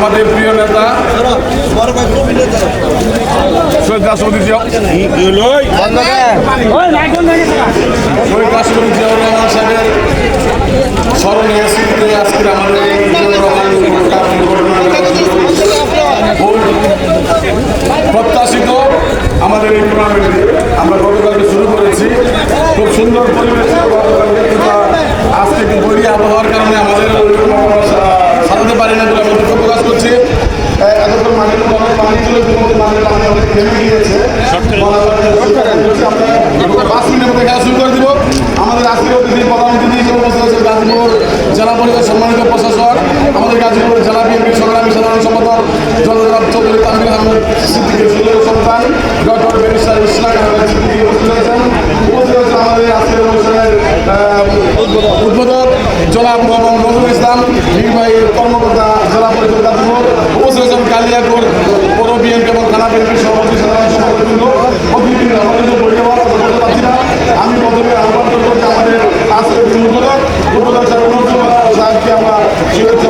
আমাদের প্রিয় নেতা শহীদ রাষ্ট্রপতি জিয়াউর রহমান সাহেবের স্মরণে স্মৃতিতে আজকের আমাদের প্রত্যাশিত আমাদের এই টুর্নামেন্টে আমরা গতকালকে শুরু করেছি। খুব সুন্দর পরিবেশ, আজকে একটু বৈরী আবহাওয়ার কারণে আমাদের সাজাতে পারি না বলে আমি দুঃখ প্রকাশ করছি। এতক্ষণ মাটির অনেক পানি ছিল, মাটির পানি অনেক থেমে গিয়েছে। 5 মিনিটের মধ্যে খেলা শুরু করে দিব। আমাদের আজকের অতিথি প্রধান অতিথি হিসেবে উপস্থিত হয়েছে গাজীপুর জেলা পরিষদ সম্মানিত প্রশাসক, আমাদের গাজীপুর জেলা বিএনপির সংগ্রামী সাধারণ সম্পাদক জনজনাব চৌধুরী তানভীর আহমেদ সিদ্দিকীর সুযোগ সন্তান ডক্টর ব্যারিস্টার ইশরাক আহমেদ সিদ্দিকী উপস্থিত হয়েছেন। উপস্থিত হয়েছে আমাদের আজকের অনুষ্ঠানের উদ্বোধক জনাব মোহাম্মদ নজরুল ইসলাম, নির্বাহী কর্মকর্তা জেলা পরিষদ গাজীপুর। উপস্থিত হয়েছেন কালিয়াকৈর পৌর বিএনপি এবং থানা বিএনপির সভাপতি সাধারণ সম্পাদকবৃন্দ। আমি প্রথমে আহ্বান করবো যে আমাদের আজকের উদ্বোধক সাহেবকে আমরা শুভেচ্ছা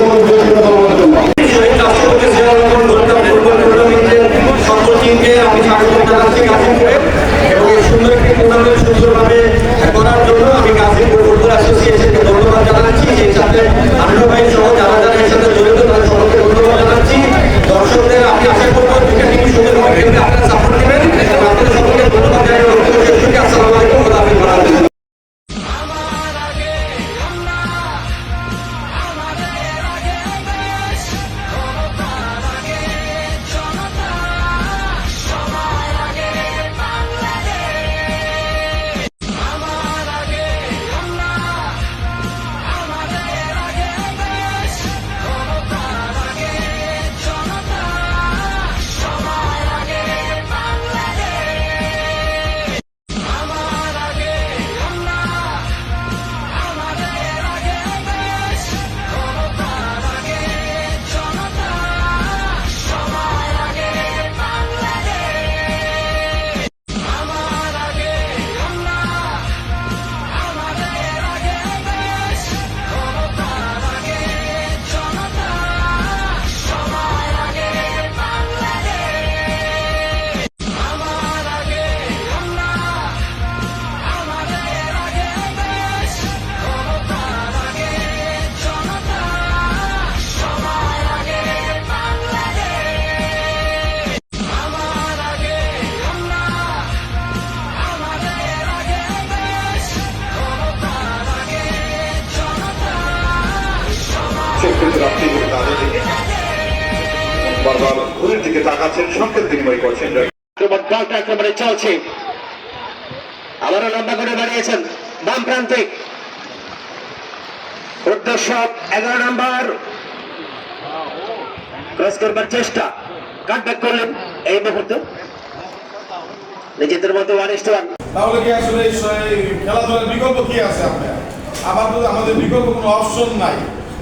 বারবার ঘুরের দিকে তাকাচ্ছেন, সংকেত বিনিময় করছেন। একেবারে চলছে, আবারও লম্বা করে বাড়িয়েছেন বাম প্রান্তিক উদ্দেশ্য 11 নম্বর ক্রস করবার চেষ্টা, কাটব্যাক করলেন এই মুহূর্তে নিজেদের মতো 1:1। তাহলে কি আসলে খেলাধুলার বিকল্প কি আছে? আপনার আমাদের বিকল্প কোনো অপশন নাই।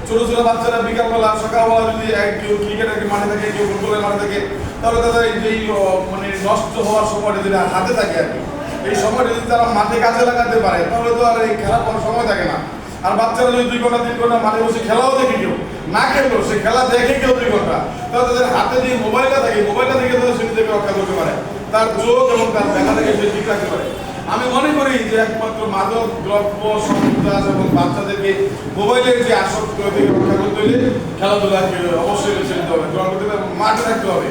ছোট ছোট বাচ্চারা বিকালবেলা সকালবেলা যদি কেউ ক্রিকেটের মাঠে থাকে, কেউ ফুটবলের মাঠে থাকে, তাহলে তাদের এই মানে নষ্ট হওয়ার সময়টা যেটা হাতে থাকে আর কি, এই সময়টা যদি তারা মাঠে কাজে লাগাতে পারে তাহলে তো আর এই খেলার কোনো সময় থাকে না। আর বাচ্চারা যদি 2 ঘন্টা 3 ঘন্টা মাঠে বসে খেলাও দেখে, কেউ না খেললেও সে খেলা দেখে কেউ 2 ঘন্টা, তাহলে তাদের হাতে যে মোবাইলটা থাকে, মোবাইলটা থেকে তাদের সেটি থেকে রক্ষা করতে পারে, তার চোখ এবং তার দেখা থেকে সে ঠিক রাখতে পারে। আমি মনে করি যে একমাত্র মাদক দ্রব্য সন্ত্রাস এবং বাচ্চাদেরকে মোবাইলের যে আসক্তি থেকে রক্ষা করতে হলে খেলাধুলাকে অবশ্যই বেছে নিতে হবে, গ্রহণ করতে হবে এবং মাঠে থাকতে হবে।